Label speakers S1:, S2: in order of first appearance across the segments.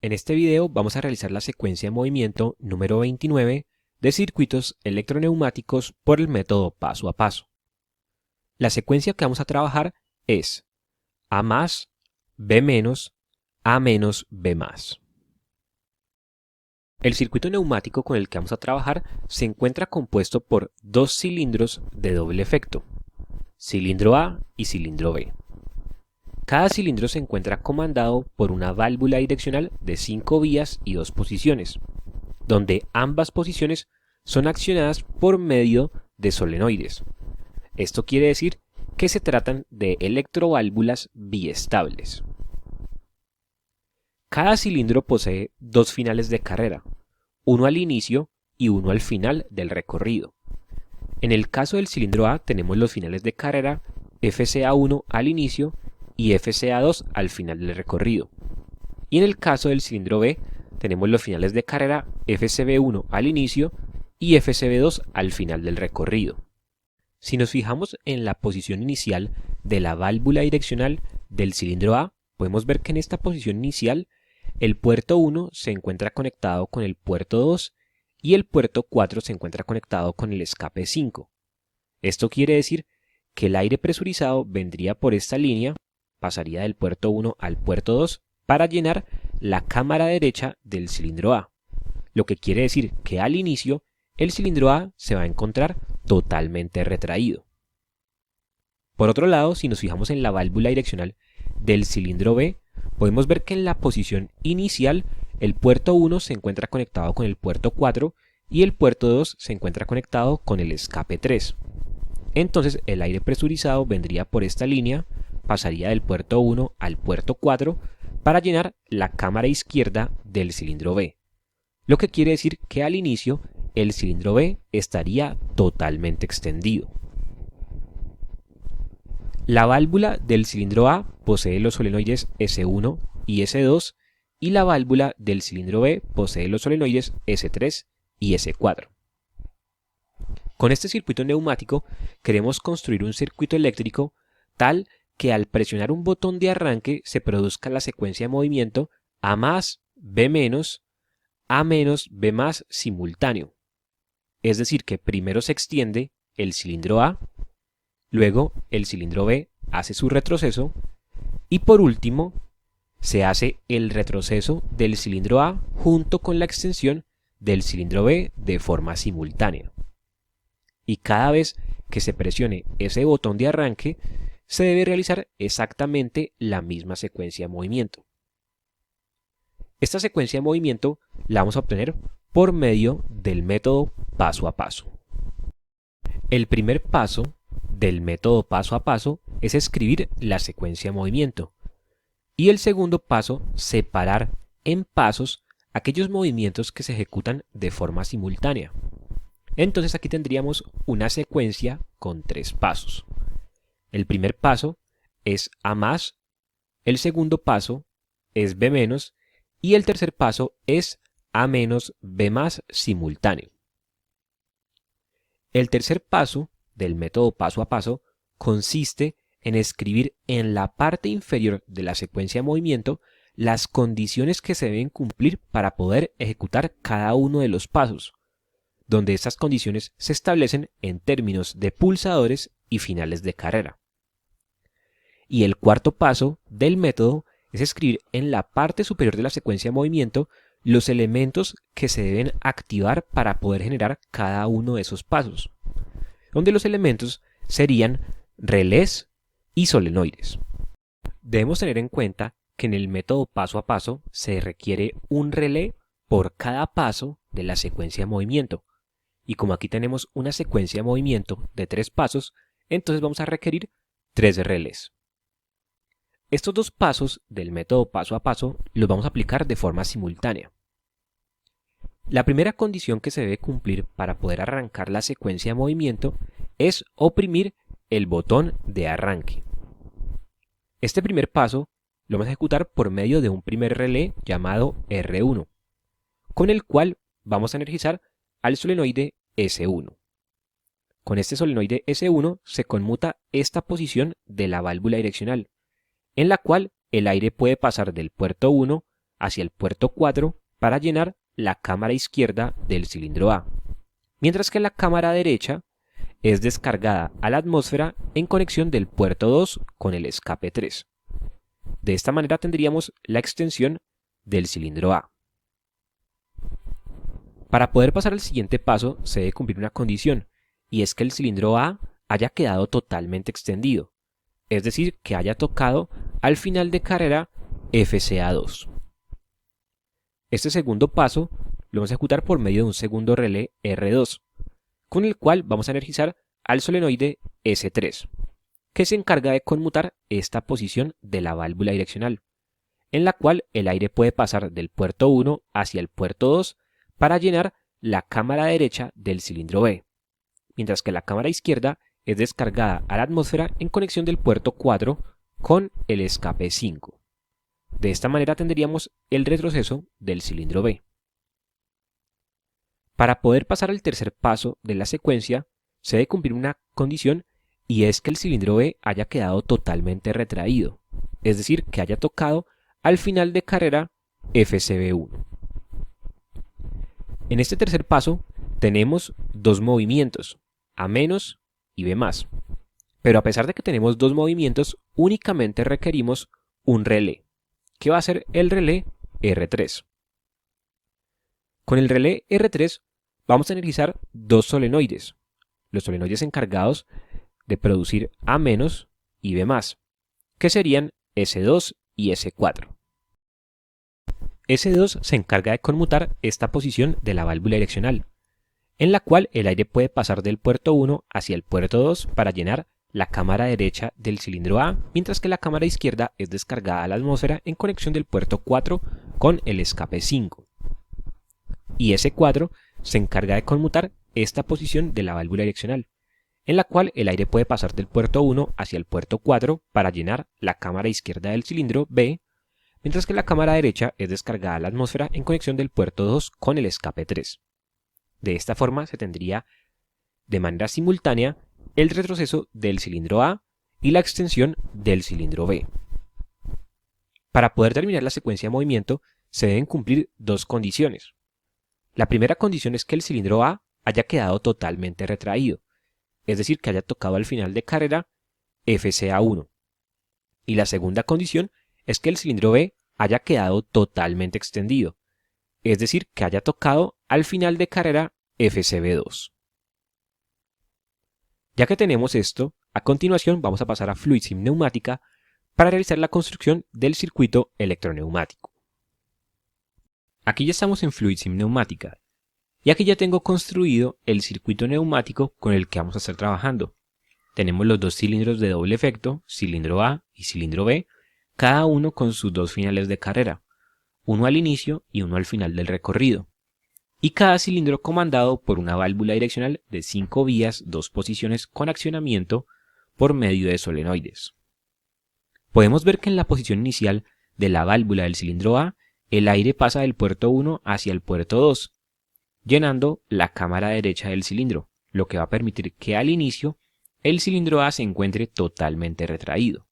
S1: En este video vamos a realizar la secuencia de movimiento número 29 de circuitos electroneumáticos por el método paso a paso. La secuencia que vamos a trabajar es A más, B menos, A menos, B más. El circuito neumático con el que vamos a trabajar se encuentra compuesto por dos cilindros de doble efecto, cilindro A y cilindro B. Cada cilindro se encuentra comandado por una válvula direccional de 5 vías y 2 posiciones, donde ambas posiciones son accionadas por medio de solenoides. Esto quiere decir que se tratan de electroválvulas biestables. Cada cilindro posee dos finales de carrera, uno al inicio y uno al final del recorrido. En el caso del cilindro A tenemos los finales de carrera FCA1 al inicio y FCA2 al final del recorrido. Y en el caso del cilindro B tenemos los finales de carrera FCB1 al inicio y FCB2 al final del recorrido. Si nos fijamos en la posición inicial de la válvula direccional del cilindro A, podemos ver que en esta posición inicial el puerto 1 se encuentra conectado con el puerto 2 y el puerto 4 se encuentra conectado con el escape 5. Esto quiere decir que el aire presurizado vendría por esta línea, pasaría del puerto 1 al puerto 2 para llenar la cámara derecha del cilindro A, lo que quiere decir que al inicio el cilindro A se va a encontrar totalmente retraído. Por otro lado, si nos fijamos en la válvula direccional del cilindro B, podemos ver que en la posición inicial el puerto 1 se encuentra conectado con el puerto 4 y el puerto 2 se encuentra conectado con el escape 3. Entonces el aire presurizado vendría por esta línea, pasaría del puerto 1 al puerto 4 para llenar la cámara izquierda del cilindro B, lo que quiere decir que al inicio el cilindro B estaría totalmente extendido. La válvula del cilindro A posee los solenoides S1 y S2 y la válvula del cilindro B posee los solenoides S3 y S4. Con este circuito neumático queremos construir un circuito eléctrico tal que al presionar un botón de arranque se produzca la secuencia de movimiento A más, B menos, A menos, B más simultáneo. Es decir, que primero se extiende el cilindro A, luego el cilindro B hace su retroceso y por último se hace el retroceso del cilindro A junto con la extensión del cilindro B de forma simultánea. Y cada vez que se presione ese botón de arranque, se debe realizar exactamente la misma secuencia de movimiento. Esta secuencia de movimiento la vamos a obtener por medio del método paso a paso. El primer paso del método paso a paso es escribir la secuencia de movimiento. Y el segundo paso, separar en pasos aquellos movimientos que se ejecutan de forma simultánea. Entonces aquí tendríamos una secuencia con 3 pasos. El primer paso es A más, el segundo paso es B menos y el tercer paso es A menos, B más simultáneo. El tercer paso del método paso a paso consiste en escribir en la parte inferior de la secuencia de movimiento las condiciones que se deben cumplir para poder ejecutar cada uno de los pasos, donde estas condiciones se establecen en términos de pulsadores y finales de carrera. Y el cuarto paso del método es escribir en la parte superior de la secuencia de movimiento los elementos que se deben activar para poder generar cada uno de esos pasos, donde los elementos serían relés y solenoides. Debemos tener en cuenta que en el método paso a paso se requiere un relé por cada paso de la secuencia de movimiento. Y como aquí tenemos una secuencia de movimiento de 3 pasos, entonces vamos a requerir 3 relés. Estos dos pasos del método paso a paso los vamos a aplicar de forma simultánea. La primera condición que se debe cumplir para poder arrancar la secuencia de movimiento es oprimir el botón de arranque. Este primer paso lo vamos a ejecutar por medio de un primer relé llamado R1, con el cual vamos a energizar al solenoide S1. Con este solenoide S1 se conmuta esta posición de la válvula direccional, en la cual el aire puede pasar del puerto 1 hacia el puerto 4 para llenar la cámara izquierda del cilindro A, mientras que la cámara derecha es descargada a la atmósfera en conexión del puerto 2 con el escape 3. De esta manera tendríamos la extensión del cilindro A. Para poder pasar al siguiente paso se debe cumplir una condición, y es que el cilindro A haya quedado totalmente extendido, es decir, que haya tocado al final de carrera FCA2. Este segundo paso lo vamos a ejecutar por medio de un segundo relé R2, con el cual vamos a energizar al solenoide S3, que se encarga de conmutar esta posición de la válvula direccional, en la cual el aire puede pasar del puerto 1 hacia el puerto 2 para llenar la cámara derecha del cilindro B, mientras que la cámara izquierda es descargada a la atmósfera en conexión del puerto 4 con el escape 5. De esta manera tendríamos el retroceso del cilindro B. Para poder pasar al tercer paso de la secuencia, se debe cumplir una condición, y es que el cilindro B haya quedado totalmente retraído, es decir, que haya tocado al final de carrera FCB1. En este tercer paso tenemos dos movimientos, A- y B+. Pero a pesar de que tenemos dos movimientos, únicamente requerimos un relé, que va a ser el relé R3. Con el relé R3 vamos a energizar dos solenoides, los solenoides encargados de producir A- y B+, que serían S2 y S4. S2 se encarga de conmutar esta posición de la válvula direccional, en la cual el aire puede pasar del puerto 1 hacia el puerto 2 para llenar la cámara derecha del cilindro A, mientras que la cámara izquierda es descargada a la atmósfera en conexión del puerto 4 con el escape 5. Y S4 se encarga de conmutar esta posición de la válvula direccional, en la cual el aire puede pasar del puerto 1 hacia el puerto 4 para llenar la cámara izquierda del cilindro B, mientras que la cámara derecha es descargada a la atmósfera en conexión del puerto 2 con el escape 3. De esta forma se tendría de manera simultánea el retroceso del cilindro A y la extensión del cilindro B. Para poder terminar la secuencia de movimiento se deben cumplir dos condiciones. La primera condición es que el cilindro A haya quedado totalmente retraído, es decir, que haya tocado al final de carrera FCA1. Y la segunda condición es que el cilindro B haya quedado totalmente extendido, es decir, que haya tocado al final de carrera FCB2. Ya que tenemos esto, a continuación vamos a pasar a FluidSim Neumática para realizar la construcción del circuito electroneumático. Aquí ya estamos en FluidSim Neumática, y aquí ya tengo construido el circuito neumático con el que vamos a estar trabajando. Tenemos los dos cilindros de doble efecto, cilindro A y cilindro B, cada uno con sus dos finales de carrera, uno al inicio y uno al final del recorrido, y cada cilindro comandado por una válvula direccional de 5 vías, 2 posiciones con accionamiento por medio de solenoides. Podemos ver que en la posición inicial de la válvula del cilindro A, el aire pasa del puerto 1 hacia el puerto 2, llenando la cámara derecha del cilindro, lo que va a permitir que al inicio el cilindro A se encuentre totalmente retraído.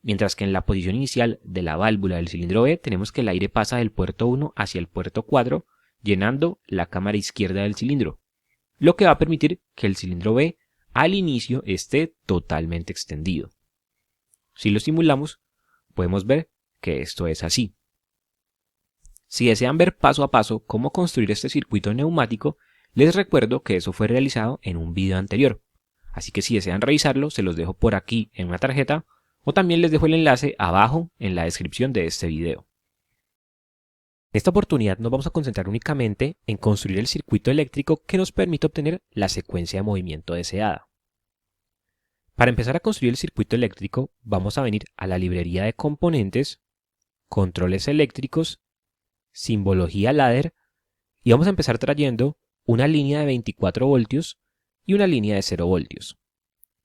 S1: Mientras que en la posición inicial de la válvula del cilindro B tenemos que el aire pasa del puerto 1 hacia el puerto 4, llenando la cámara izquierda del cilindro, lo que va a permitir que el cilindro B al inicio esté totalmente extendido. Si lo simulamos, podemos ver que esto es así. Si desean ver paso a paso cómo construir este circuito neumático, les recuerdo que eso fue realizado en un video anterior. Así que si desean revisarlo, se los dejo por aquí en una tarjeta o también les dejo el enlace abajo en la descripción de este video. En esta oportunidad nos vamos a concentrar únicamente en construir el circuito eléctrico que nos permite obtener la secuencia de movimiento deseada. Para empezar a construir el circuito eléctrico, vamos a venir a la librería de componentes, controles eléctricos, simbología ladder y vamos a empezar trayendo una línea de 24 voltios y una línea de 0 voltios.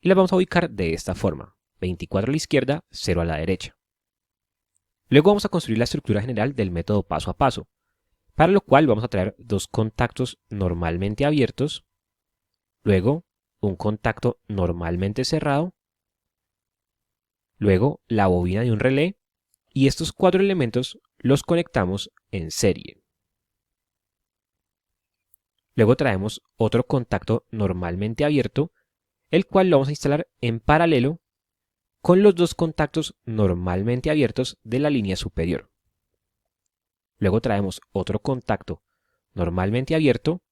S1: Y las vamos a ubicar de esta forma, 24 a la izquierda, 0 a la derecha. Luego vamos a construir la estructura general del método paso a paso, para lo cual vamos a traer dos contactos normalmente abiertos, luego un contacto normalmente cerrado, luego la bobina de un relé, y estos cuatro elementos los conectamos en serie. Luego traemos otro contacto normalmente abierto, el cual lo vamos a instalar en paralelo con los dos contactos normalmente abiertos de la línea superior. Luego traemos otro contacto normalmente abierto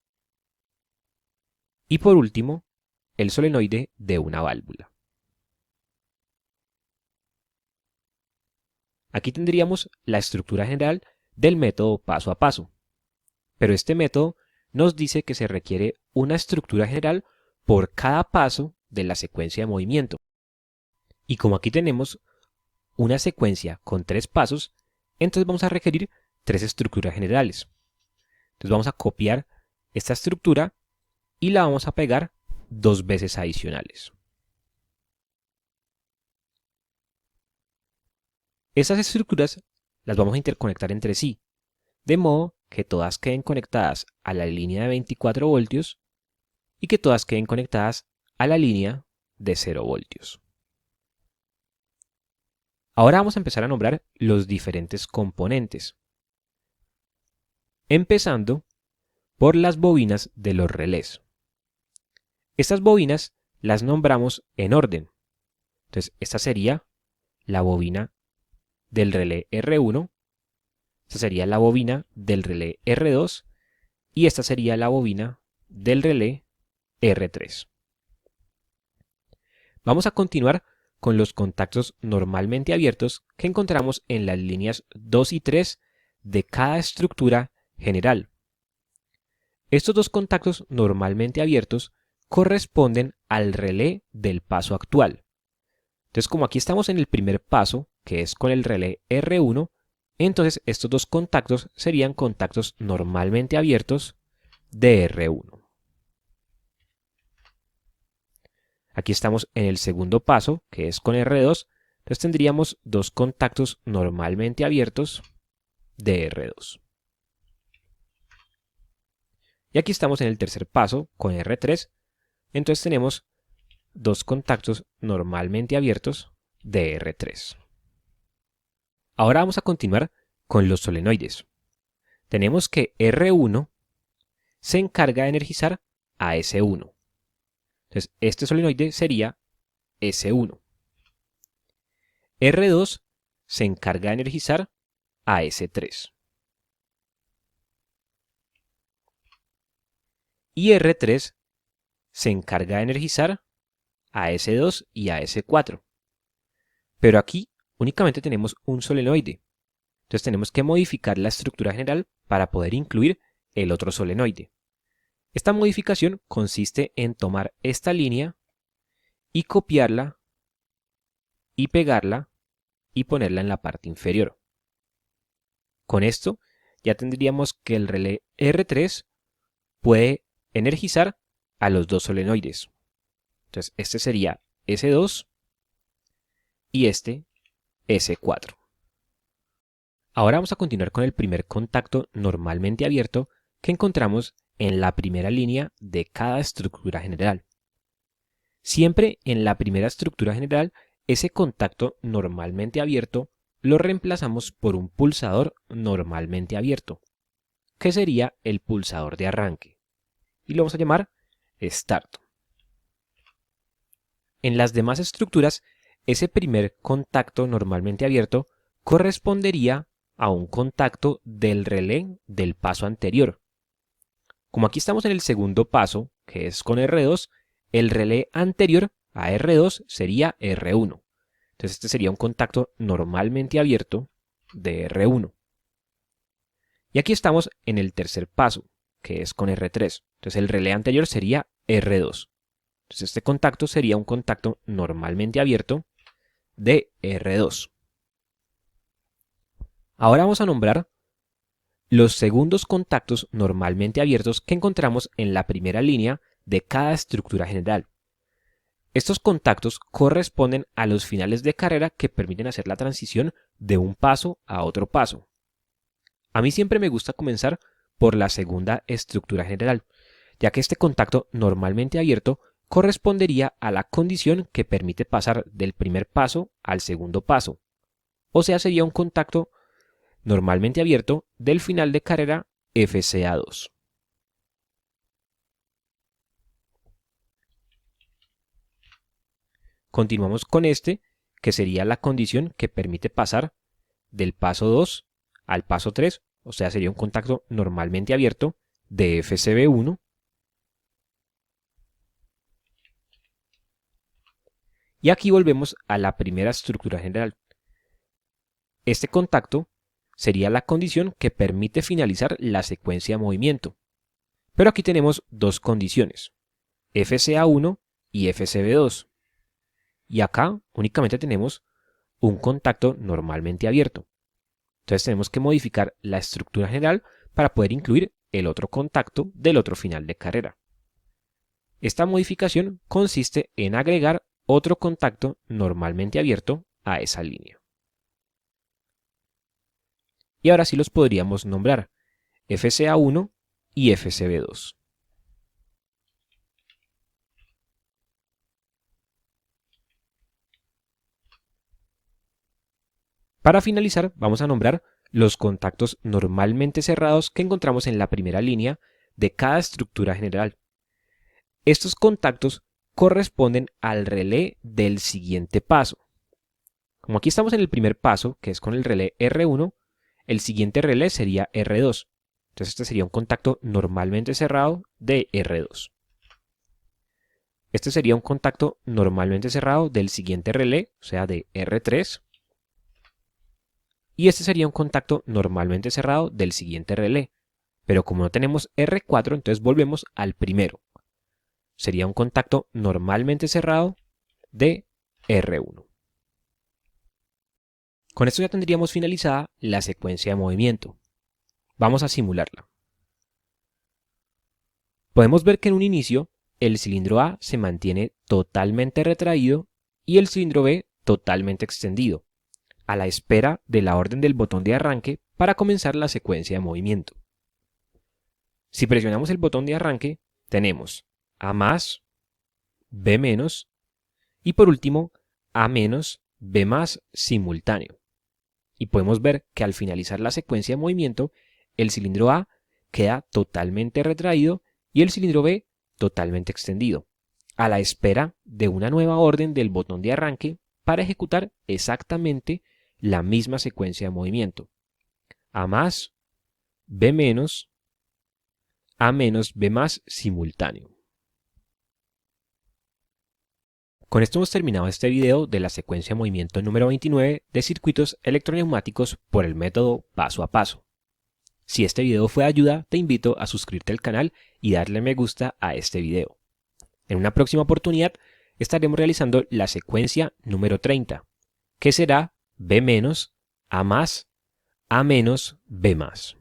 S1: y por último el solenoide de una válvula. Aquí tendríamos la estructura general del método paso a paso, pero este método nos dice que se requiere una estructura general por cada paso de la secuencia de movimiento. Y como aquí tenemos una secuencia con 3 pasos, entonces vamos a requerir 3 estructuras generales. Entonces vamos a copiar esta estructura y la vamos a pegar 2 veces adicionales. Esas estructuras las vamos a interconectar entre sí, de modo que todas queden conectadas a la línea de 24 voltios y que todas queden conectadas a la línea de 0 voltios. Ahora vamos a empezar a nombrar los diferentes componentes, empezando por las bobinas de los relés. Estas bobinas las nombramos en orden. Entonces, esta sería la bobina del relé R1, esta sería la bobina del relé R2 y esta sería la bobina del relé R3. Vamos a continuar con los contactos normalmente abiertos que encontramos en las líneas 2 y 3 de cada estructura general. Estos dos contactos normalmente abiertos corresponden al relé del paso actual. Entonces, como aquí estamos en el primer paso, que es con el relé R1, entonces estos dos contactos serían contactos normalmente abiertos de R1. Aquí estamos en el segundo paso, que es con R2, entonces tendríamos dos contactos normalmente abiertos de R2. Y aquí estamos en el tercer paso, con R3, entonces tenemos dos contactos normalmente abiertos de R3. Ahora vamos a continuar con los solenoides. Tenemos que R1 se encarga de energizar a S1. Entonces, este solenoide sería S1. R2 se encarga de energizar a S3. Y R3 se encarga de energizar a S2 y a S4. Pero aquí únicamente tenemos un solenoide. Entonces tenemos que modificar la estructura general para poder incluir el otro solenoide. Esta modificación consiste en tomar esta línea y copiarla y pegarla y ponerla en la parte inferior. Con esto ya tendríamos que el relé R3 puede energizar a los dos solenoides. Entonces este sería S2 y este S4. Ahora vamos a continuar con el primer contacto normalmente abierto que encontramos en la primera línea de cada estructura general. Siempre en la primera estructura general, ese contacto normalmente abierto lo reemplazamos por un pulsador normalmente abierto, que sería el pulsador de arranque, y lo vamos a llamar Start. En las demás estructuras, ese primer contacto normalmente abierto correspondería a un contacto del relé del paso anterior. Como aquí estamos en el segundo paso, que es con R2, el relé anterior a R2 sería R1. Entonces este sería un contacto normalmente abierto de R1. Y aquí estamos en el tercer paso, que es con R3. Entonces el relé anterior sería R2. Entonces este contacto sería un contacto normalmente abierto de R2. Ahora vamos a nombrar los segundos contactos normalmente abiertos que encontramos en la primera línea de cada estructura general. Estos contactos corresponden a los finales de carrera que permiten hacer la transición de un paso a otro paso. A mí siempre me gusta comenzar por la segunda estructura general, ya que este contacto normalmente abierto correspondería a la condición que permite pasar del primer paso al segundo paso. O sea, sería un contacto normalmente abierto del final de carrera FCA2. Continuamos con este, que sería la condición que permite pasar del paso 2 al paso 3, o sea, sería un contacto normalmente abierto de FCB1. Y aquí volvemos a la primera estructura general. Este contacto sería la condición que permite finalizar la secuencia de movimiento. Pero aquí tenemos dos condiciones, FCA1 y FCB2. Y acá únicamente tenemos un contacto normalmente abierto. Entonces tenemos que modificar la estructura general para poder incluir el otro contacto del otro final de carrera. Esta modificación consiste en agregar otro contacto normalmente abierto a esa línea. Y ahora sí los podríamos nombrar FCA1 y FCB2. Para finalizar, vamos a nombrar los contactos normalmente cerrados que encontramos en la primera línea de cada estructura general. Estos contactos corresponden al relé del siguiente paso. Como aquí estamos en el primer paso, que es con el relé R1, el siguiente relé sería R2. Entonces este sería un contacto normalmente cerrado de R2. Este sería un contacto normalmente cerrado del siguiente relé, o sea, de R3. Y este sería un contacto normalmente cerrado del siguiente relé. Pero como no tenemos R4, entonces volvemos al primero. Sería un contacto normalmente cerrado de R1. Con esto ya tendríamos finalizada la secuencia de movimiento. Vamos a simularla. Podemos ver que en un inicio el cilindro A se mantiene totalmente retraído y el cilindro B totalmente extendido, a la espera de la orden del botón de arranque para comenzar la secuencia de movimiento. Si presionamos el botón de arranque, tenemos A más, B menos y por último A menos, B más simultáneo. Y podemos ver que al finalizar la secuencia de movimiento, el cilindro A queda totalmente retraído y el cilindro B totalmente extendido, a la espera de una nueva orden del botón de arranque para ejecutar exactamente la misma secuencia de movimiento. A más, B menos, A menos, B más simultáneo. Con esto hemos terminado este video de la secuencia de movimiento número 29 de circuitos electroneumáticos por el método paso a paso. Si este video fue de ayuda, te invito a suscribirte al canal y darle me gusta a este video. En una próxima oportunidad estaremos realizando la secuencia número 30, que será B menos, A más, A menos, B más.